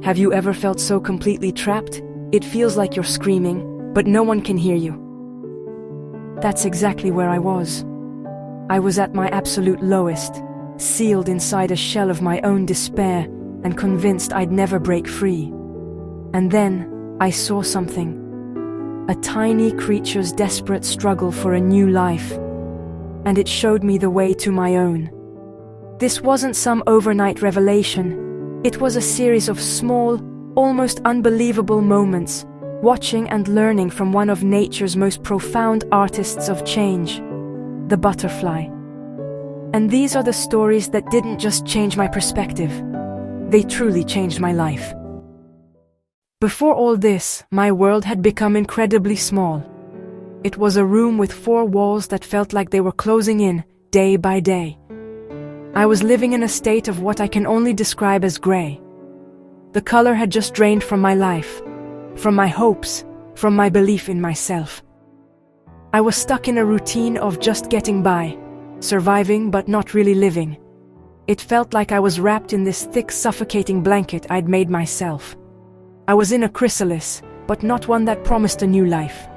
Have you ever felt so completely trapped? It feels like you're screaming, but no one can hear you. That's exactly where I was. I was at my absolute lowest, sealed inside a shell of my own despair and convinced I'd never break free. And then I saw something. A tiny creature's desperate struggle for a new life. And it showed me the way to my own. This wasn't some overnight revelation. It was a series of small, almost unbelievable moments, watching and learning from one of nature's most profound artists of change, the butterfly. And these are the stories that didn't just change my perspective. They truly changed my life. Before all this, my world had become incredibly small. It was a room with 4 walls that felt like they were closing in, day by day. I was living in a state of what I can only describe as gray. The color had just drained from my life, from my hopes, from my belief in myself. I was stuck in a routine of just getting by, surviving but not really living. It felt like I was wrapped in this thick, suffocating blanket I'd made myself. I was in a chrysalis, but not one that promised a new life.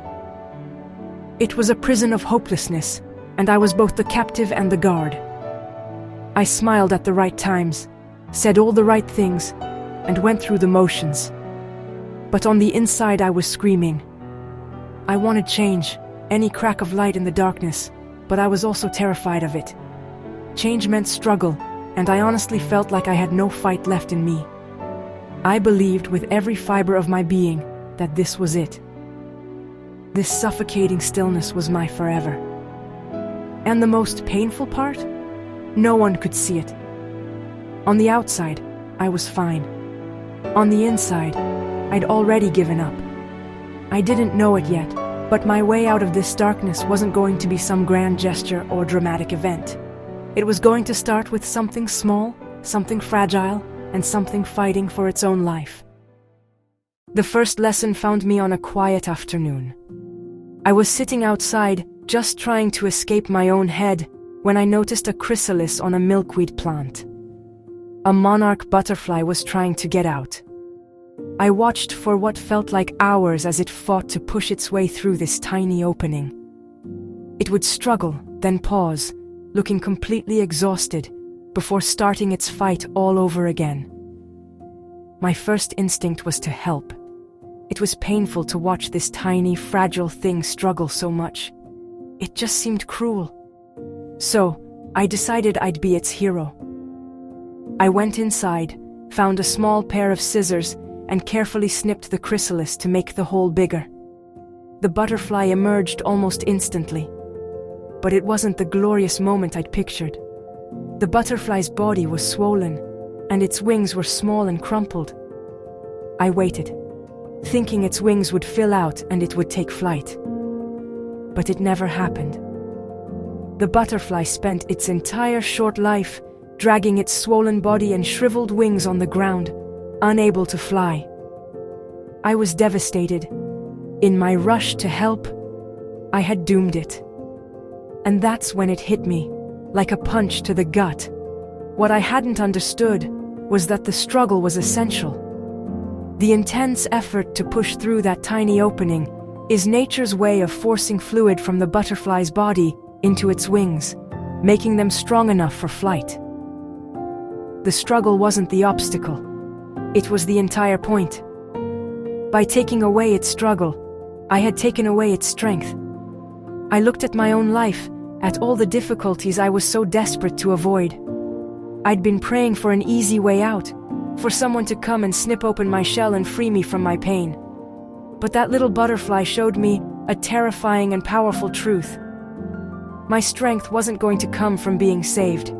It was a prison of hopelessness, and I was both the captive and the guard. I smiled at the right times, said all the right things, and went through the motions. But on the inside I was screaming. I wanted change, any crack of light in the darkness, but I was also terrified of it. Change meant struggle, and I honestly felt like I had no fight left in me. I believed with every fiber of my being that this was it. This suffocating stillness was my forever. And the most painful part? No one could see it. On the outside, I was fine. On the inside, I'd already given up. I didn't know it yet, but my way out of this darkness wasn't going to be some grand gesture or dramatic event. It was going to start with something small, something fragile, and something fighting for its own life. The first lesson found me on a quiet afternoon. I was sitting outside, just trying to escape my own head, when I noticed a chrysalis on a milkweed plant. A monarch butterfly was trying to get out. I watched for what felt like hours as it fought to push its way through this tiny opening. It would struggle, then pause, looking completely exhausted, before starting its fight all over again. My first instinct was to help. It was painful to watch this tiny, fragile thing struggle so much. It just seemed cruel. So, I decided I'd be its hero. I went inside, found a small pair of scissors, and carefully snipped the chrysalis to make the hole bigger. The butterfly emerged almost instantly. But it wasn't the glorious moment I'd pictured. The butterfly's body was swollen, and its wings were small and crumpled. I waited, thinking its wings would fill out and it would take flight. But it never happened. The butterfly spent its entire short life dragging its swollen body and shriveled wings on the ground, unable to fly. I was devastated. In my rush to help, I had doomed it. And that's when it hit me, like a punch to the gut. What I hadn't understood was that the struggle was essential. The intense effort to push through that tiny opening is nature's way of forcing fluid from the butterfly's body into its wings, making them strong enough for flight. The struggle wasn't the obstacle. It was the entire point. By taking away its struggle, I had taken away its strength. I looked at my own life, at all the difficulties I was so desperate to avoid. I'd been praying for an easy way out, for someone to come and snip open my shell and free me from my pain. But that little butterfly showed me a terrifying and powerful truth. My strength wasn't going to come from being saved.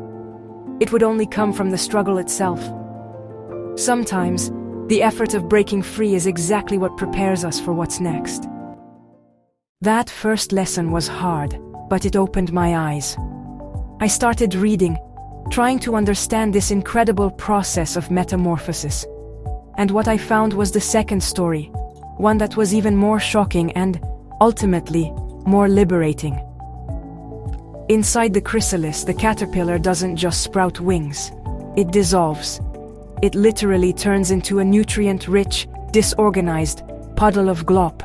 It would only come from the struggle itself. Sometimes, the effort of breaking free is exactly what prepares us for what's next. That first lesson was hard, but it opened my eyes. I started reading, trying to understand this incredible process of metamorphosis. And what I found was the second story, one that was even more shocking and, ultimately, more liberating. Inside the chrysalis, the caterpillar doesn't just sprout wings. It dissolves. it literally turns into a nutrient-rich, disorganized puddle of glop.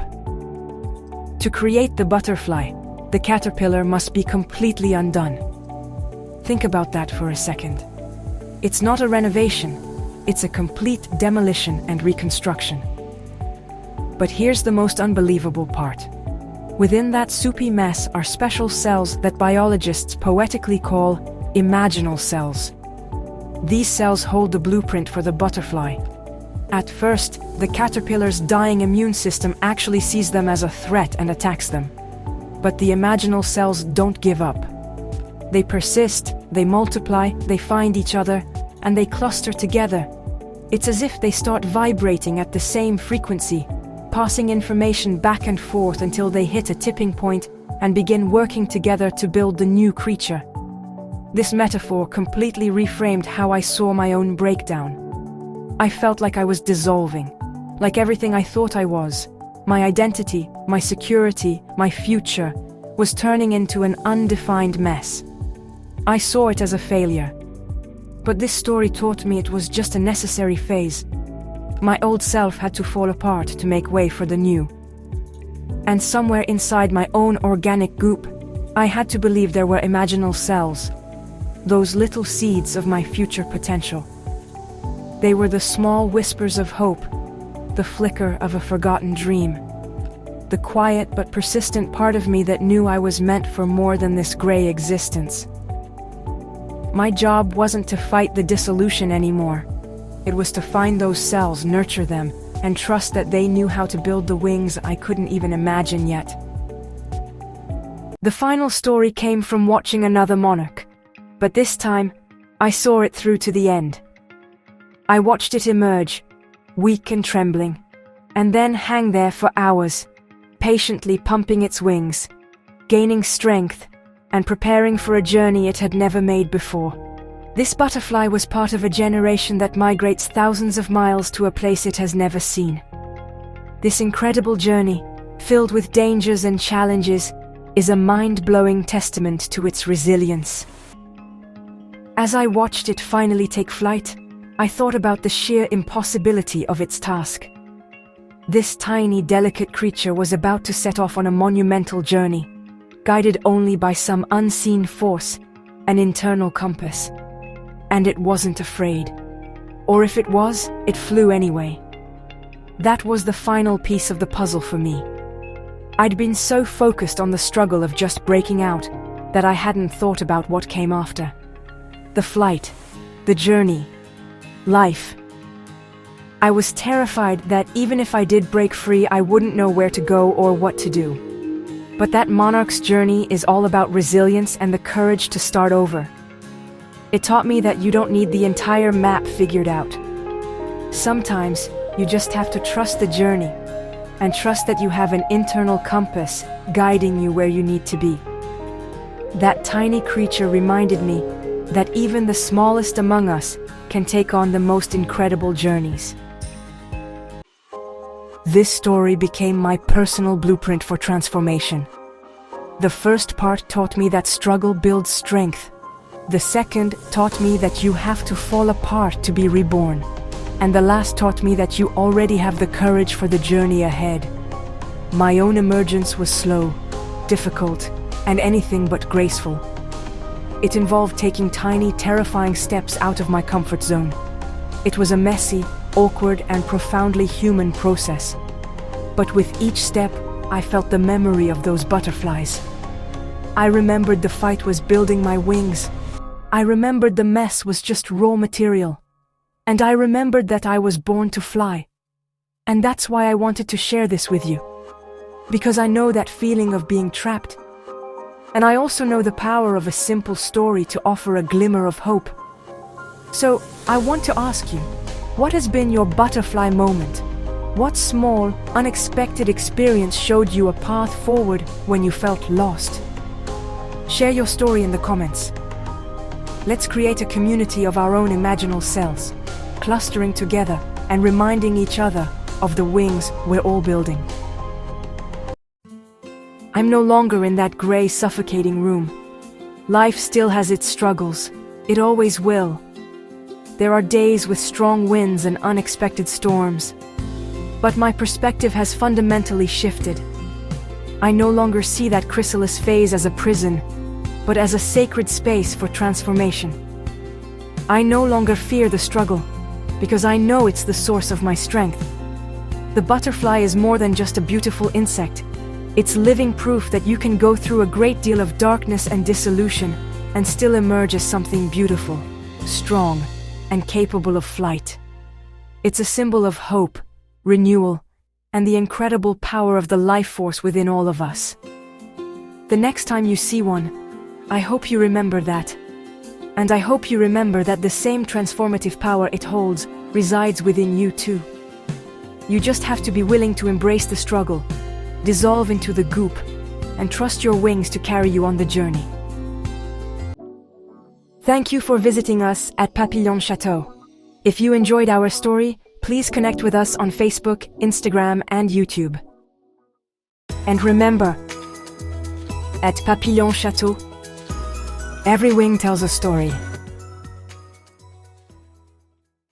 To create the butterfly, the caterpillar must be completely undone. Think about that for a second. It's not a renovation, it's a complete demolition and reconstruction. But here's the most unbelievable part. Within that soupy mess are special cells that biologists poetically call imaginal cells. These cells hold the blueprint for the butterfly. At first, the caterpillar's dying immune system actually sees them as a threat and attacks them. But the imaginal cells don't give up. They persist, they multiply, they find each other, and they cluster together. It's as if they start vibrating at the same frequency, passing information back and forth until they hit a tipping point and begin working together to build the new creature. This metaphor completely reframed how I saw my own breakdown. I felt like I was dissolving, like everything I thought I was, my identity, my security, my future, was turning into an undefined mess. I saw it as a failure. But this story taught me it was just a necessary phase. My old self had to fall apart to make way for the new. And somewhere inside my own organic goop, I had to believe there were imaginal cells, those little seeds of my future potential. They were the small whispers of hope, the flicker of a forgotten dream, the quiet but persistent part of me that knew I was meant for more than this gray existence. My job wasn't to fight the dissolution anymore. It was to find those cells, nurture them, and trust that they knew how to build the wings I couldn't even imagine yet. The final story came from watching another Monarch, but this time, I saw it through to the end. I watched it emerge, weak and trembling, and then hang there for hours, patiently pumping its wings, gaining strength, and preparing for a journey it had never made before. This butterfly was part of a generation that migrates thousands of miles to a place it has never seen. This incredible journey, filled with dangers and challenges, is a mind-blowing testament to its resilience. As I watched it finally take flight, I thought about the sheer impossibility of its task. This tiny, delicate creature was about to set off on a monumental journey, guided only by some unseen force, an internal compass. And it wasn't afraid. Or if it was, it flew anyway. That was the final piece of the puzzle for me. I'd been so focused on the struggle of just breaking out that I hadn't thought about what came after. The flight, the journey, life. I was terrified that even if I did break free, I wouldn't know where to go or what to do. But that monarch's journey is all about resilience and the courage to start over. It taught me that you don't need the entire map figured out. Sometimes, you just have to trust the journey, and trust that you have an internal compass guiding you where you need to be. That tiny creature reminded me that even the smallest among us can take on the most incredible journeys. This story became my personal blueprint for transformation. The first part taught me that struggle builds strength. The second taught me that you have to fall apart to be reborn. And the last taught me that you already have the courage for the journey ahead. My own emergence was slow, difficult, and anything but graceful. It involved taking tiny, terrifying steps out of my comfort zone. It was a messy, awkward, and profoundly human process. But with each step, I felt the memory of those butterflies. I remembered the fight was building my wings. I remembered the mess was just raw material. And I remembered that I was born to fly. And that's why I wanted to share this with you. Because I know that feeling of being trapped. And I also know the power of a simple story to offer a glimmer of hope. So, I want to ask you, what has been your butterfly moment? What small, unexpected experience showed you a path forward when you felt lost? Share your story in the comments. Let's create a community of our own imaginal selves, clustering together and reminding each other of the wings we're all building. I'm no longer in that gray, suffocating room. Life still has its struggles. It always will. There are days with strong winds and unexpected storms. But my perspective has fundamentally shifted. I no longer see that chrysalis phase as a prison, but as a sacred space for transformation. I no longer fear the struggle, because I know it's the source of my strength. The butterfly is more than just a beautiful insect. It's living proof that you can go through a great deal of darkness and dissolution and still emerge as something beautiful, strong, and capable of flight. It's a symbol of hope, renewal, and the incredible power of the life force within all of us. The next time you see one, I hope you remember that. And I hope you remember that the same transformative power it holds resides within you too. You just have to be willing to embrace the struggle, dissolve into the goop, and trust your wings to carry you on the journey. Thank you for visiting us at Papillon Chateau. If you enjoyed our story, please connect with us on Facebook, Instagram, and YouTube. And remember, at Papillon Chateau, every wing tells a story.